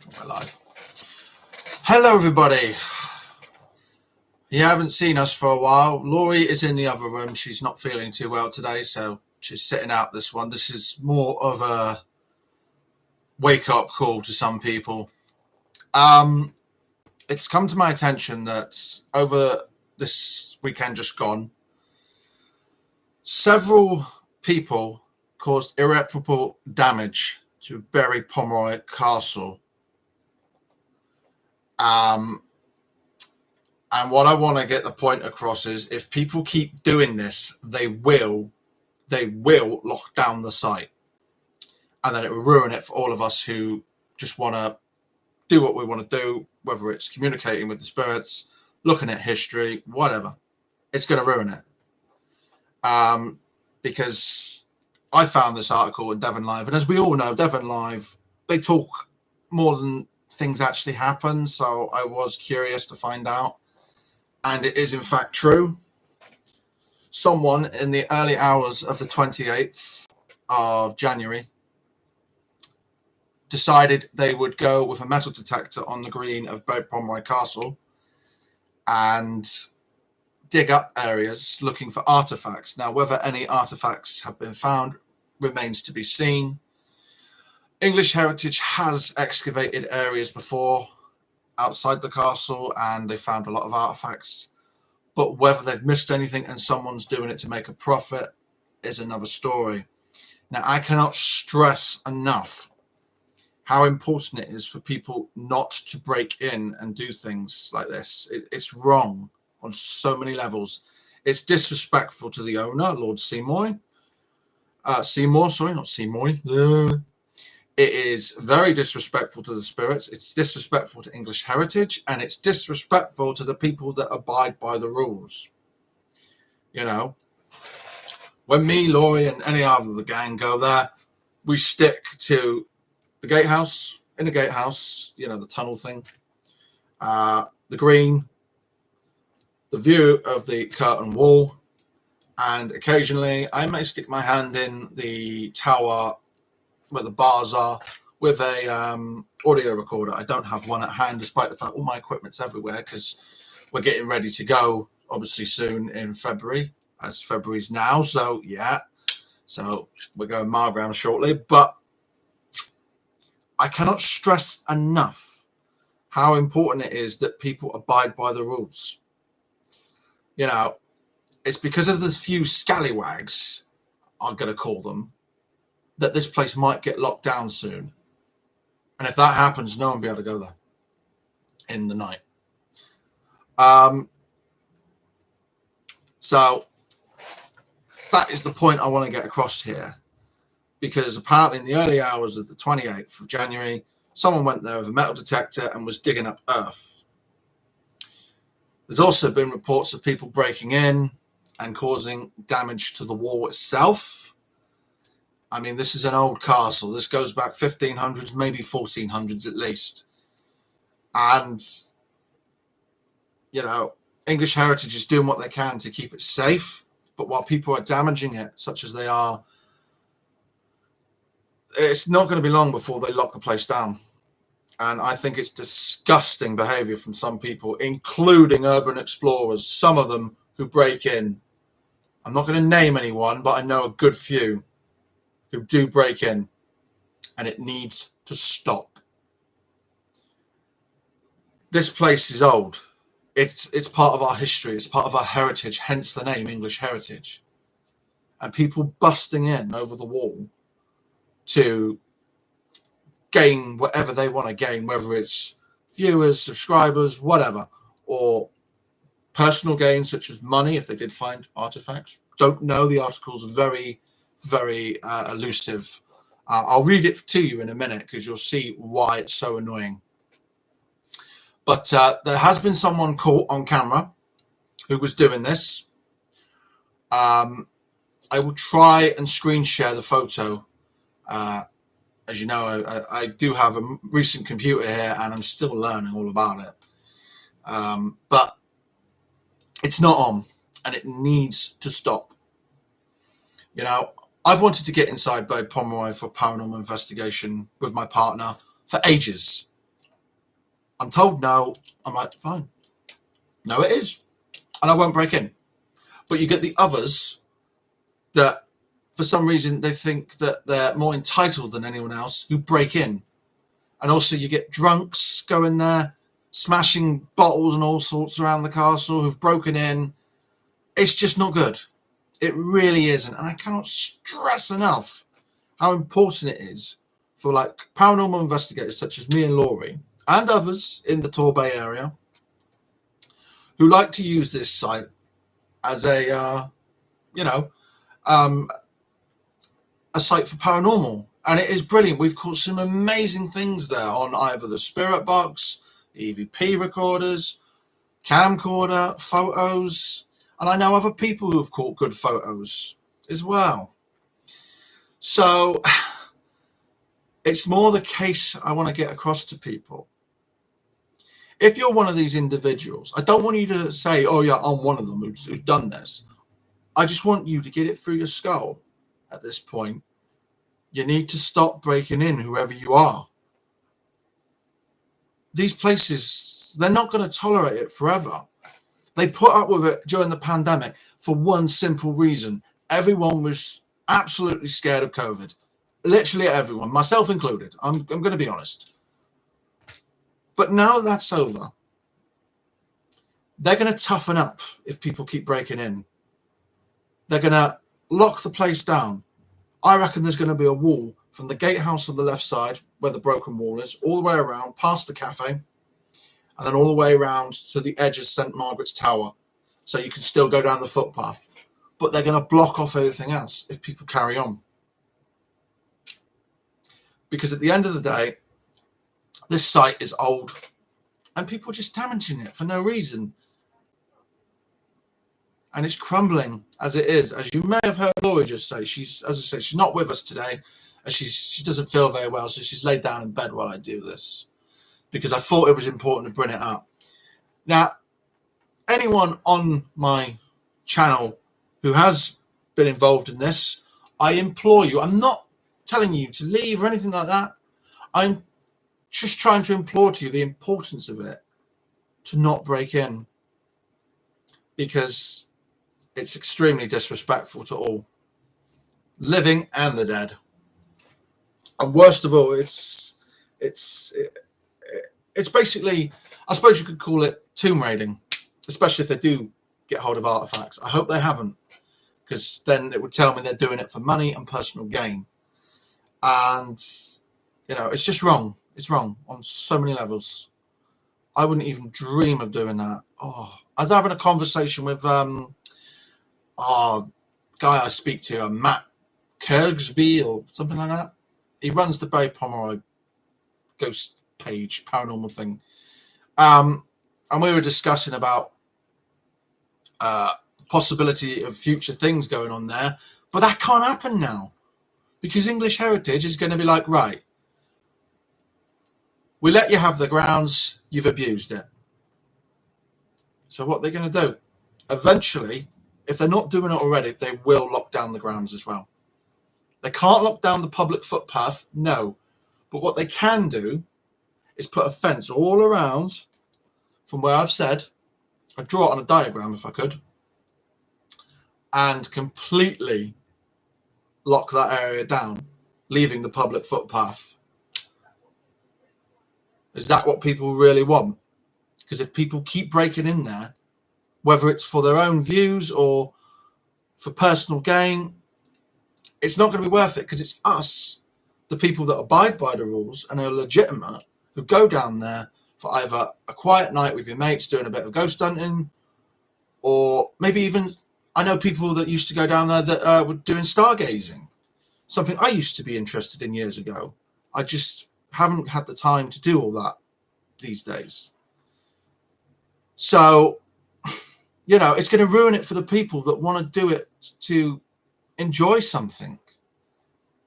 We're live. Hello, everybody. You haven't seen us for a while. Laurie is in the other room. She's not feeling too well today, so she's sitting out this one. This is more of a wake-up call to some people. It's come to my attention that over this weekend just gone, several people caused irreparable damage to bury Pomeroy Castle. And what I want to get the point across is, if people keep doing this, they will lock down the site, and then it will ruin it for all of us who just want to do what we want to do, whether it's communicating with the spirits, looking at history, whatever. It's going to ruin it. Because I found this article in Devon Live, and as we all know, Devon Live, they talk more than things actually happen, so I was curious to find out. And it is in fact true. Someone in the early hours of the 28th of January decided they would go with a metal detector on the green of Pomeroy Castle and dig up areas looking for artifacts. Now, whether any artifacts have been found remains to be seen. English Heritage has excavated areas before outside the castle, and they found a lot of artifacts, but whether they've missed anything and someone's doing it to make a profit is another story. Now, I cannot stress enough how important it is for people not to break in and do things like this. It's wrong on so many levels. It's disrespectful to the owner, Lord Seymour. Not Seymour. It is very disrespectful to the spirits. It's disrespectful to English Heritage, and it's disrespectful to the people that abide by the rules. You know, when me, Laurie, and any other of the gang go there, we stick to the gatehouse. In the gatehouse, you know, the tunnel thing, the green, the view of the curtain wall, and occasionally I may stick my hand in the tower where the bars are with a audio recorder. I don't have one at hand, despite the fact all my equipment's everywhere, because we're getting ready to go obviously soon in February, as February's now. So yeah, so we're going Margram shortly. But I cannot stress enough how important it is that people abide by the rules. You know, it's because of the few scallywags, I'm going to call them, that this place might get locked down soon. And if that happens, no one will be able to go there in the night. So that is the point I want to get across here, because apparently in the early hours of the 28th of January, someone went there with a metal detector and was digging up earth. There's also been reports of people breaking in and causing damage to the wall itself. I mean, this is an old castle. This goes back 1500s, maybe 1400s at least. And, you know, English Heritage is doing what they can to keep it safe. But while people are damaging it, such as they are, it's not going to be long before they lock the place down. And I think it's disgusting behavior from some people, including urban explorers, some of them who break in. I'm not going to name anyone, but I know a good few who do break in, and it needs to stop. This place is old. It's part of our history. It's part of our heritage, hence the name English Heritage. And people busting in over the wall to gain whatever they want to gain, whether it's viewers, subscribers, whatever, or personal gain such as money if they did find artifacts. Don't know. The article's very, very elusive. I'll read it to you in a minute because you'll see why it's so annoying. But there has been someone caught on camera who was doing this. I will try and screen share the photo. As you know, I do have a recent computer here and I'm still learning all about it. But it's not on, and it needs to stop. You know, I've wanted to get inside Pomeroy for paranormal investigation with my partner for ages. I'm told no. I'm like, fine. No, it is. And I won't break in. But you get the others that, for some reason, they think that they're more entitled than anyone else, who break in. And also you get drunks going there, smashing bottles and all sorts around the castle, who've broken in. It's just not good. It really isn't. And I cannot stress enough how important it is for like paranormal investigators such as me and Laurie and others in the Torbay area who like to use this site as a, a site for paranormal. And it is brilliant. We've caught some amazing things there on either the spirit box, EVP recorders, camcorder, photos. And I know other people who've caught good photos as well. So it's more the case I want to get across to people. If you're one of these individuals, I don't want you to say, oh yeah, I'm one of them who's done this. I just want you to get it through your skull at this point. You need to stop breaking in, whoever you are. These places, they're not going to tolerate it forever. They put up with it during the pandemic for one simple reason. Everyone was absolutely scared of COVID. Literally everyone, myself included. I'm going to be honest. But now that's over, they're going to toughen up if people keep breaking in. They're going to lock the place down. I reckon there's going to be a wall from the gatehouse on the left side, where the broken wall is, all the way around, past the cafe, and then all the way around to the edge of St. Margaret's Tower. So you can still go down the footpath. But they're going to block off everything else if people carry on. Because at the end of the day, this site is old, and people are just damaging it for no reason. And it's crumbling as it is. As you may have heard Laurie just say, she's not with us today, as she doesn't feel very well, so she's laid down in bed while I do this, because I thought it was important to bring it up. Now, anyone on my channel who has been involved in this, I implore you, I'm not telling you to leave or anything like that. I'm just trying to implore to you the importance of it, to not break in, because it's extremely disrespectful to all, living and the dead. And worst of all, it's basically, I suppose you could call it tomb raiding, especially if they do get hold of artifacts. I hope they haven't, because then it would tell me they're doing it for money and personal gain. And, it's just wrong. It's wrong on so many levels. I wouldn't even dream of doing that. Oh, I was having a conversation with guy I speak to, Matt Kirksby or something like that. He runs the Bay Pomeroy ghost page, paranormal thing. And we were discussing about possibility of future things going on there. But that can't happen now, because English Heritage is going to be like, right, we let you have the grounds, you've abused it. So what they're going to do, eventually, if they're not doing it already, they will lock down the grounds as well. They can't lock down the public footpath, no. But what they can do is put a fence all around from where I've said, I'd draw it on a diagram if I could, and completely lock that area down, leaving the public footpath. Is that what people really want? Because if people keep breaking in there, whether it's for their own views or for personal gain, it's not going to be worth it, because it's us, the people that abide by the rules and are legitimate, who go down there for either a quiet night with your mates doing a bit of ghost hunting, or maybe even, I know people that used to go down there that were doing stargazing, something I used to be interested in years ago. I just haven't had the time to do all that these days. So, it's going to ruin it for the people that want to do it to enjoy something,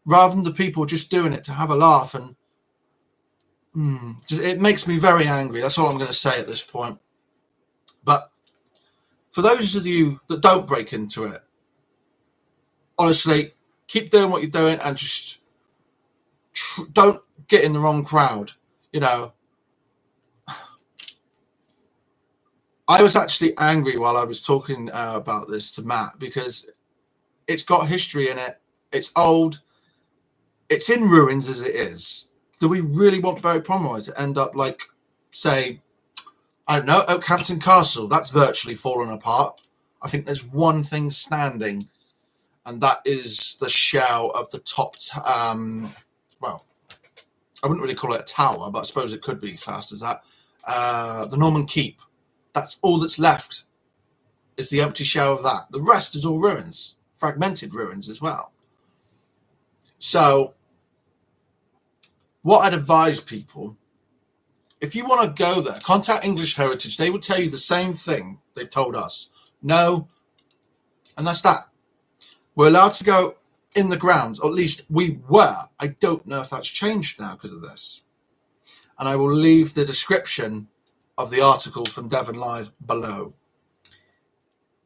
rather than the people just doing it to have a laugh. And it makes me very angry. That's all I'm going to say at this point. But for those of you that don't break into it, honestly, keep doing what you're doing, and just don't get in the wrong crowd. I was actually angry while I was talking about this to Matt, because it's got history in it. It's old. It's in ruins as it is. Do we really want Barry Pomeroy to end up like, say, I don't know, Oakhampton Castle? That's virtually fallen apart. I think there's one thing standing, and that is the shell of the top, well, I wouldn't really call it a tower, but I suppose it could be classed as that. The Norman Keep. That's all that's left, is the empty shell of that. The rest is all ruins, fragmented ruins as well. So what I'd advise people, if you want to go there, contact English Heritage. They will tell you the same thing they've told us. No, and that's that. We're allowed to go in the grounds, or at least we were. I don't know if that's changed now because of this. And I will leave the description of the article from Devon Live below,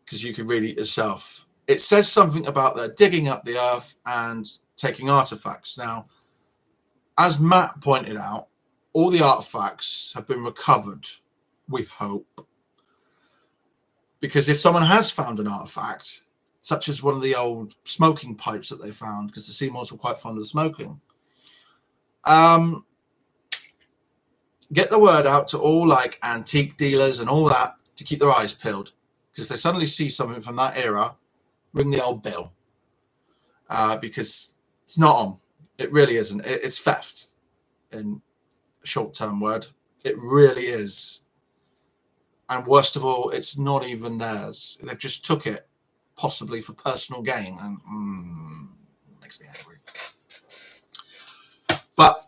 because you can read it yourself. It says something about they're digging up the earth and taking artifacts. Now, as Matt pointed out, all the artifacts have been recovered, we hope. Because if someone has found an artifact, such as one of the old smoking pipes that they found, because the Seymours were quite fond of smoking, get the word out to all like antique dealers and all that to keep their eyes peeled. Because if they suddenly see something from that era, ring the old bill. Because it's not on. It really isn't. It's theft in a short-term word. It really is. And worst of all, it's not even theirs. They've just took it, possibly for personal gain, and makes me angry. But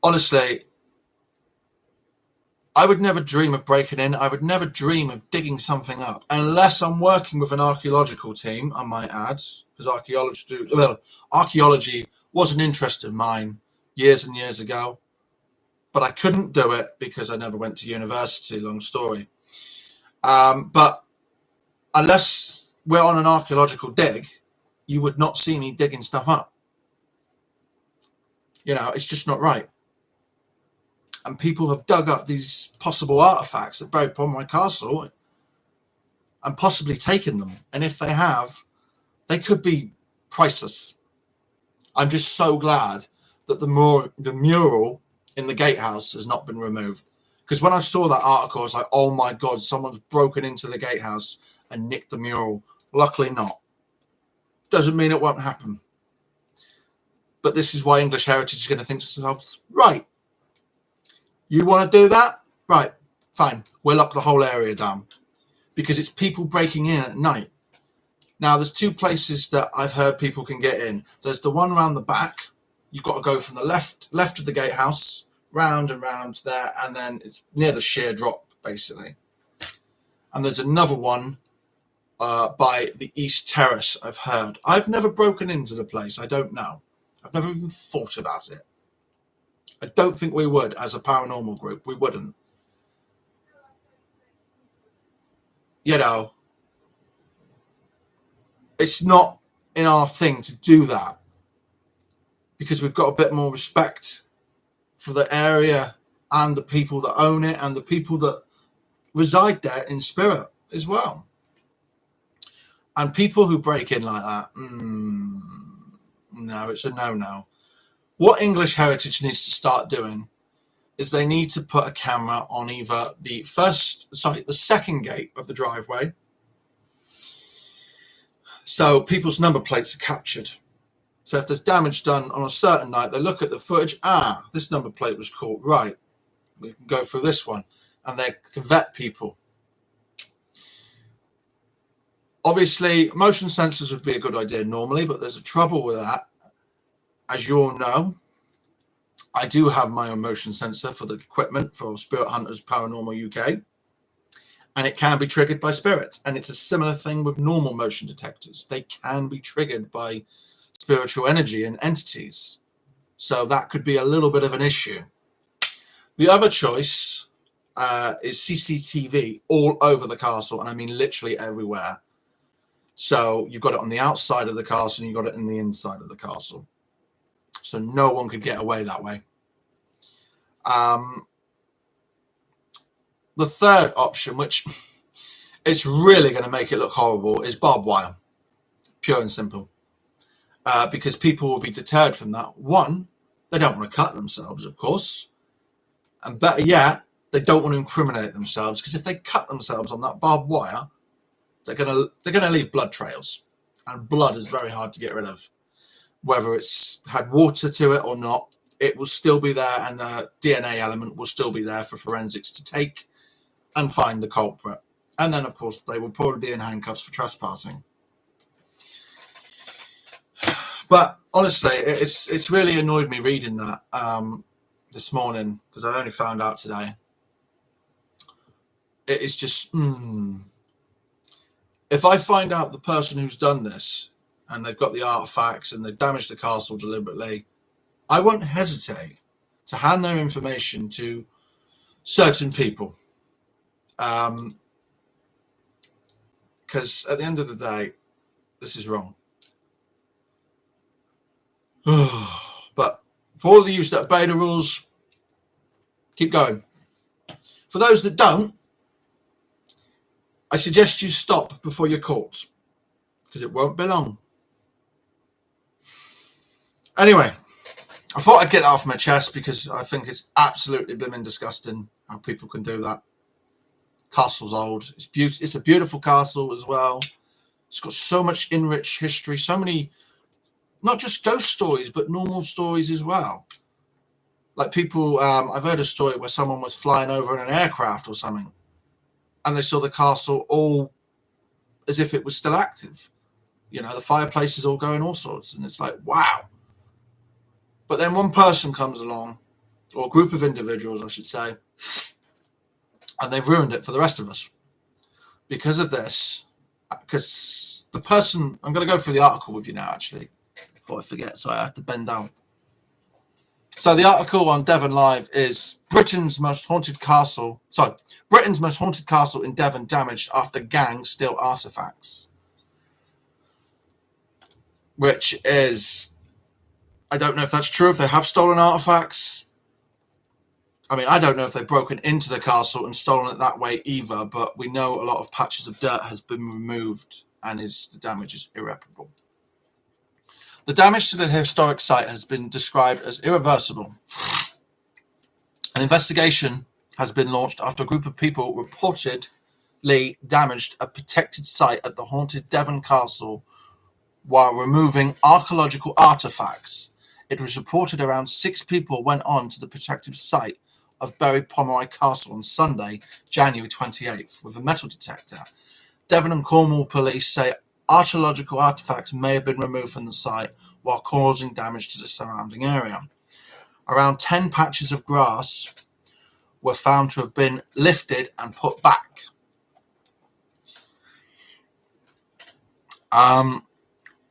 honestly, I would never dream of breaking in. I would never dream of digging something up unless I'm working with an archaeological team, I might add, because archaeology was an interest of mine years and years ago, but I couldn't do it because I never went to university, long story. But unless we're on an archaeological dig, you would not see me digging stuff up. You know, it's just not right. And people have dug up these possible artifacts at Pomeroy Castle and possibly taken them. And if they have, they could be priceless. I'm just so glad that the mural in the gatehouse has not been removed. Because when I saw that article, I was like, oh my God, someone's broken into the gatehouse and nicked the mural. Luckily not. Doesn't mean it won't happen. But this is why English Heritage is going to think to themselves, right, you want to do that? Right, fine. We'll lock the whole area down. Because it's people breaking in at night. Now, there's two places that I've heard people can get in. There's the one around the back. You've got to go from the left of the gatehouse, round and round there, and then it's near the sheer drop, basically. And there's another one by the East Terrace, I've heard. I've never broken into the place. I don't know. I've never even thought about it. I don't think we would, as a paranormal group. We wouldn't. You know, it's not in our thing to do that, because we've got a bit more respect for the area and the people that own it and the people that reside there in spirit as well. And people who break in like that, no, it's a no-no. What English Heritage needs to start doing is they need to put a camera on either the second gate of the driveway, so people's number plates are captured. So if there's damage done on a certain night, they look at the footage, this number plate was caught, right, we can go through this one, and they can vet people. Obviously, motion sensors would be a good idea normally, but there's a trouble with that. As you all know, I do have my own motion sensor for the equipment for Spirit Hunters Paranormal UK, and it can be triggered by spirits. And it's a similar thing with normal motion detectors. They can be triggered by spiritual energy and entities. So that could be a little bit of an issue. The other choice is CCTV all over the castle, and I mean literally everywhere. So you've got it on the outside of the castle and you've got it in the inside of the castle. So no one could get away that way. The third option, which it's really going to make it look horrible, is barbed wire. Pure and simple. Because people will be deterred from that. One, they don't want to cut themselves, of course. And better yet, they don't want to incriminate themselves, because if they cut themselves on that barbed wire, they're gonna leave blood trails. And blood is very hard to get rid of. Whether it's had water to it or not, it will still be there, and the DNA element will still be there for forensics to take and find the culprit. And then, of course, they will probably be in handcuffs for trespassing. But honestly, it's really annoyed me reading that this morning, because I only found out today. It is just, if I find out the person who's done this, and they've got the artifacts and they've damaged the castle deliberately, I won't hesitate to hand their information to certain people. Because at the end of the day, this is wrong. But for all of you that obey the rules, keep going. For those that don't, I suggest you stop before you're caught, because it won't be long. Anyway, I thought I'd get that off my chest, because I think it's absolutely blimmin' disgusting how people can do that. Castle's old. It's a beautiful castle as well. It's got so much enriched history, so many, not just ghost stories, but normal stories as well. Like people, I've heard a story where someone was flying over in an aircraft or something, and they saw the castle all as if it was still active. You know, the fireplace is all going all sorts, and it's like, wow. But then one person comes along, or a group of individuals, I should say, and they've ruined it for the rest of us. Because of this, because the person, I'm going to go through the article with you now, actually, before I forget, so I have to bend down. So the article on Devon Live is Britain's most haunted castle in Devon damaged after gang steal artifacts. Which is, I don't know if that's true, if they have stolen artifacts. I mean, I don't know if they've broken into the castle and stolen it that way either, but we know a lot of patches of dirt has been removed, and the damage is irreparable. The damage to the historic site has been described as irreversible. An investigation has been launched after a group of people reportedly damaged a protected site at the haunted Devon Castle while removing archaeological artifacts. It was reported around 6 people went on to the protected site of buried Pomeroy Castle on Sunday, January 28th, with a metal detector. Devon and Cornwall police say archaeological artifacts may have been removed from the site while causing damage to the surrounding area. Around 10 patches of grass were found to have been lifted and put back.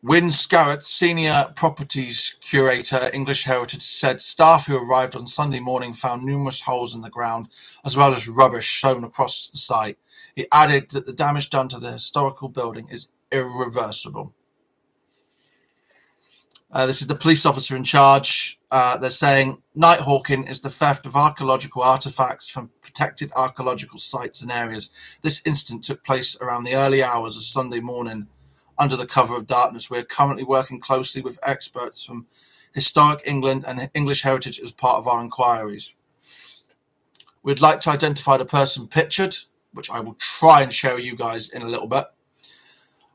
Wynne Scarrett, Senior Properties Curator, English Heritage, said staff who arrived on Sunday morning found numerous holes in the ground, as well as rubbish shown across the site. He added that the damage done to the historical building is irreversible. This is the police officer in charge. They're saying night hawking is the theft of archaeological artifacts from protected archaeological sites and areas. This incident took place around the early hours of Sunday morning under the cover of darkness. We're currently working closely with experts from Historic England and English Heritage as part of our inquiries. We'd like to identify the person pictured, which I will try and show you guys in a little bit.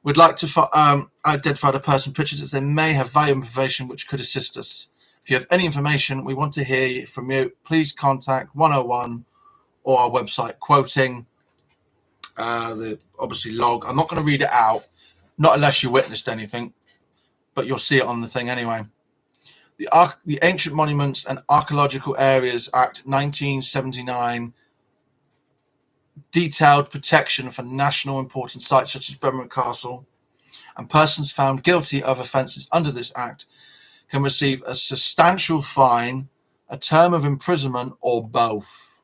We'd like to identify the person pictured, as they may have valuable information which could assist us. If you have any information, we want to hear from you. Please contact 101 or our website, quoting the obviously log. I'm not going to read it out, not unless you witnessed anything, but you'll see it on the thing anyway. The Ancient Monuments and Archaeological Areas Act 1979 detailed protection for national important sites such as Pomeroy Castle, and persons found guilty of offences under this act can receive a substantial fine, a term of imprisonment, or both.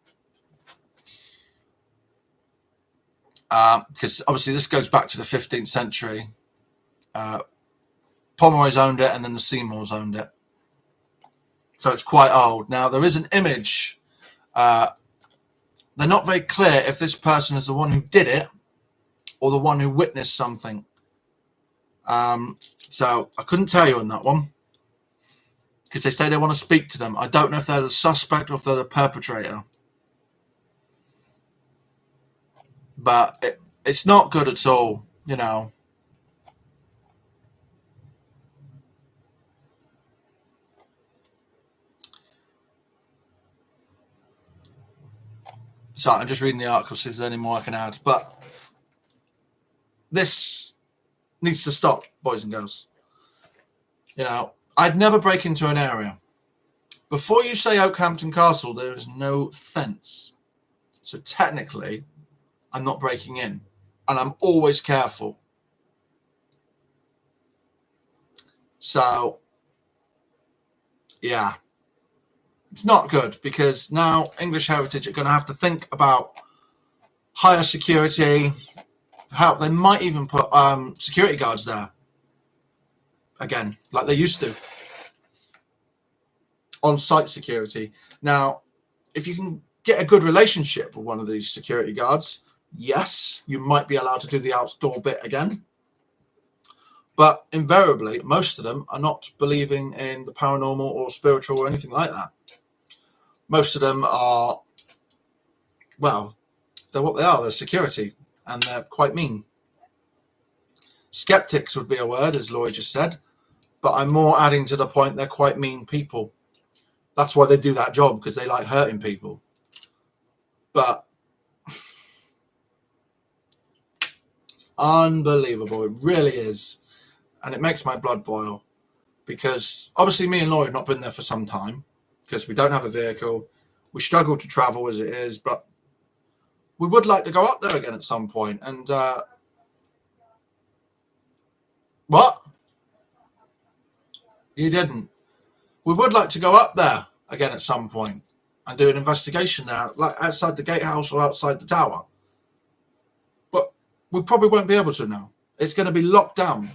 Because obviously this goes back to the 15th century. Pomeroy's owned it, and then the Seymours owned it. So it's quite old. Now, there is an image they're not very clear if this person is the one who did it or the one who witnessed something. So I couldn't tell you on that one, because they say they want to speak to them. I don't know if they're the suspect or if they're the perpetrator. But it's not good at all, you know. So I'm just reading the article, see if there's any more I can add. But this needs to stop, boys and girls. You know, I'd never break into an area. Before you say Oakhampton Castle, there is no fence. So technically, I'm not breaking in. And I'm always careful. So, yeah. It's not good, because now English Heritage are going to have to think about higher security. Help. They might even put security guards there. Again, like they used to. On-site security. Now, if you can get a good relationship with one of these security guards, yes, you might be allowed to do the outdoor bit again. But invariably, most of them are not believing in the paranormal or spiritual or anything like that. Most of them are, well, they're what they are. They're security, and they're quite mean. Skeptics would be a word, as Laurie just said, but I'm more adding to the point they're quite mean people. That's why they do that job, because they like hurting people. But unbelievable, it really is. And it makes my blood boil, because obviously me and Laurie have not been there for some time, because we don't have a vehicle. We struggle to travel as it is, but we would like to go up there again at some point. And what? You didn't? We would like to go up there again at some point and do an investigation there, like outside the gatehouse or outside the tower. But we probably won't be able to now. It's going to be locked down.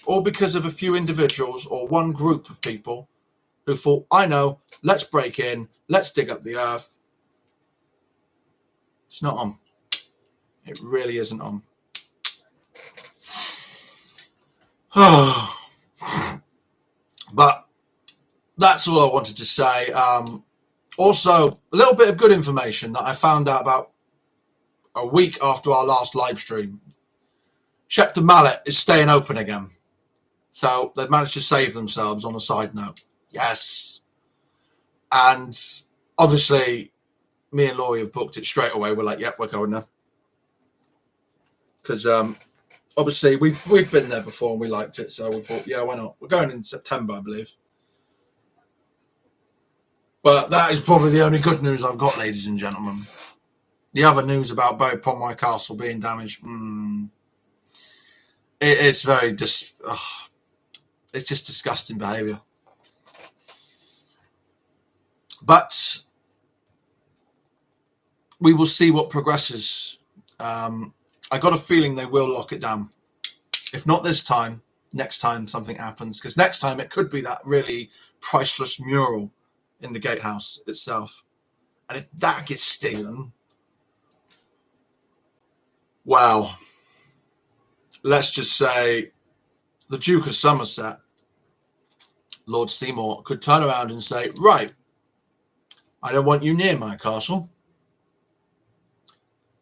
All because of a few individuals or one group of people who thought, I know, let's break in, let's dig up the earth. It's not on. It really isn't on. But that's all I wanted to say. Also, a little bit of good information that I found out about a week after our last live stream. Shepton Mallet is staying open again. So they've managed to save themselves on a side note. Yes. And obviously, me and Laurie have booked it straight away. We're like, yep, we're going there. Because obviously we've been there before and we liked it. So we thought, yeah, why not? We're going in September, I believe. But that is probably the only good news I've got, ladies and gentlemen. The other news about Pomeroy Castle being damaged, it's very it's just disgusting behaviour. But we will see what progresses. I got a feeling they will lock it down. If not this time, next time something happens. Because next time it could be that really priceless mural in the gatehouse itself. And if that gets stolen, wow. Let's just say the Duke of Somerset, Lord Seymour, could turn around and say, right, I don't want you near my castle.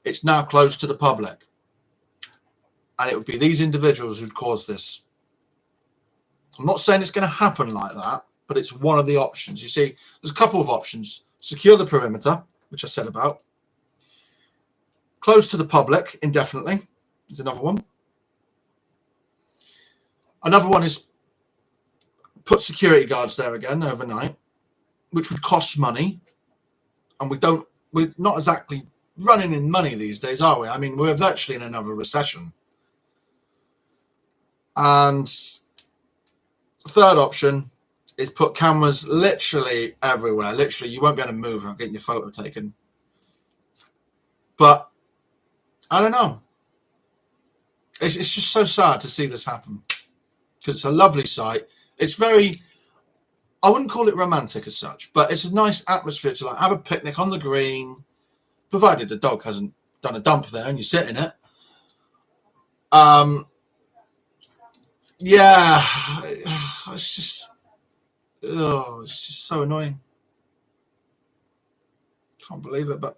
It's now closed to the public. And it would be these individuals who'd cause this. I'm not saying it's going to happen like that, but it's one of the options. You see, there's a couple of options. Secure the perimeter, which I said about. Close to the public indefinitely is another one. Another one is put security guards there again overnight, which would cost money. And we're not exactly running in money these days, are we? I mean, we're virtually in another recession. And third option is put cameras literally everywhere. Literally, you won't be able to move without getting your photo taken. But I don't know. It's just so sad to see this happen, because it's a lovely site. It's very I wouldn't call it romantic as such, but it's a nice atmosphere to like have a picnic on the green, provided the dog hasn't done a dump there and you sit in it. Yeah, it's just so annoying. Can't believe it, but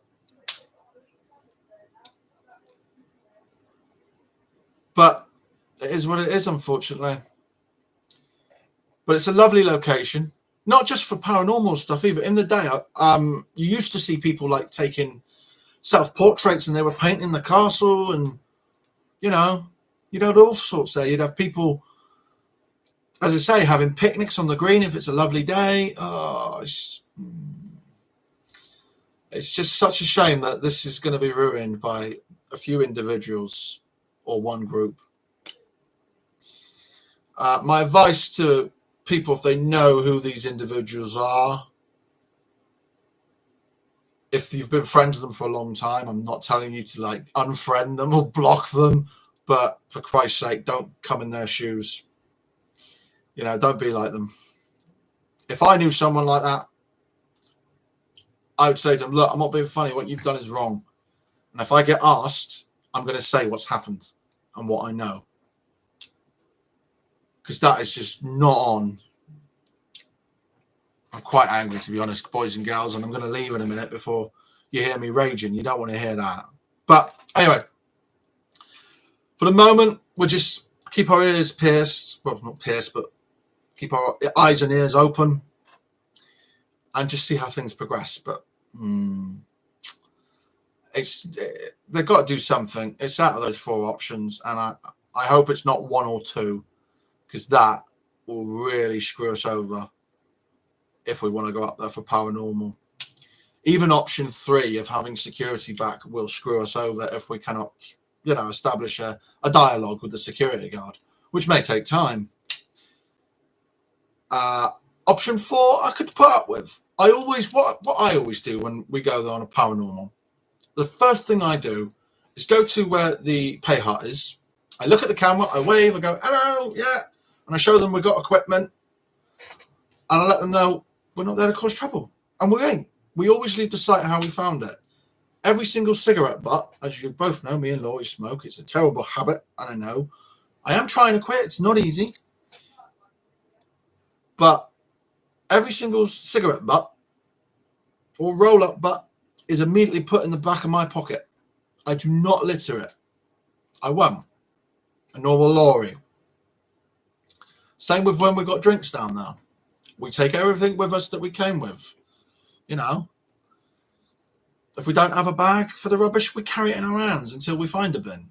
it is what it is, unfortunately. But it's a lovely location, not just for paranormal stuff either. In the day, you used to see people like taking self-portraits and they were painting the castle, and you know, you'd have all sorts there. You'd have people, as I say, having picnics on the green if it's a lovely day. Oh, it's just such a shame that this is going to be ruined by a few individuals or one group. My advice to people, if they know who these individuals are, if you've been friends with them for a long time, I'm not telling you to like unfriend them or block them, but for Christ's sake, don't come in their shoes. You know, don't be like them. If I knew someone like that, I would say to them, look, I'm not being funny. What you've done is wrong. And if I get asked, I'm going to say what's happened and what I know. Because that is just not on. I'm quite angry, to be honest, boys and girls, and I'm going to leave in a minute before you hear me raging. You don't want to hear that. But anyway, for the moment, we'll just keep our ears pierced. Well, not pierced, but keep our eyes and ears open and just see how things progress. But they've got to do something. It's out of those 4 options, and I hope it's not 1 or 2, because that will really screw us over if we want to go up there for paranormal. Even option 3 of having security back will screw us over if we cannot, establish a dialogue with the security guard, which may take time. Option 4 I could put up with. What I always do when we go there on a paranormal, the first thing I do is go to where the pay hut is. I look at the camera, I wave, I go, hello, yeah, and I show them we've got equipment, and I let them know we're not there to cause trouble, and we ain't. We always leave the site how we found it. Every single cigarette butt, as you both know, me and Laurie smoke. It's a terrible habit, and I know. I am trying to quit. It's not easy. But every single cigarette butt or roll-up butt is immediately put in the back of my pocket. I do not litter it. I won't. And nor will Laurie. Same with when we got drinks down there. We take everything with us that we came with. If we don't have a bag for the rubbish, we carry it in our hands until we find a bin.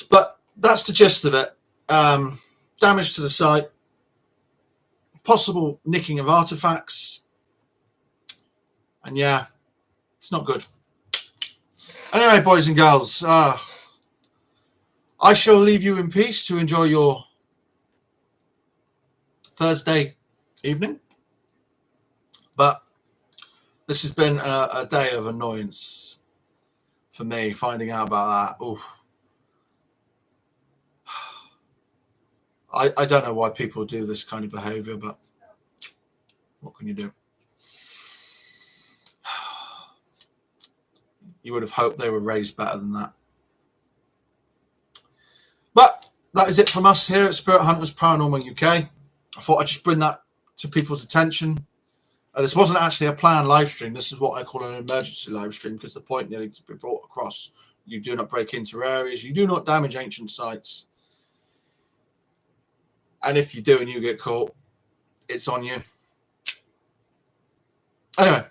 But that's the gist of it. Damage to the site, possible nicking of artifacts, and yeah, it's not good. Anyway, boys and girls, I shall leave you in peace to enjoy your Thursday evening. But this has been a day of annoyance for me, finding out about that. Oof. I don't know why people do this kind of behaviour, but what can you do? You would have hoped they were raised better than that. But that is it from us here at Spirit Hunters Paranormal UK. I thought I'd just bring that to people's attention. This wasn't actually a planned live stream. This is what I call an emergency live stream, because the point needed to be brought across. You do not break into areas. You do not damage ancient sites. And if you do and you get caught, it's on you. Anyway,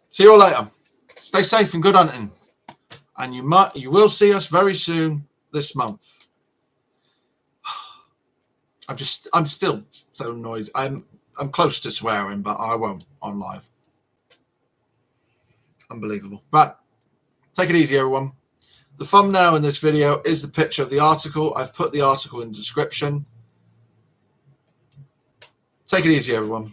see you all later. Stay safe and good hunting. And you will see us very soon this month. I'm still so annoyed. I'm close to swearing, but I won't on live. Unbelievable. Right. Take it easy, everyone. The thumbnail in this video is the picture of the article. I've put the article in the description. Take it easy, everyone.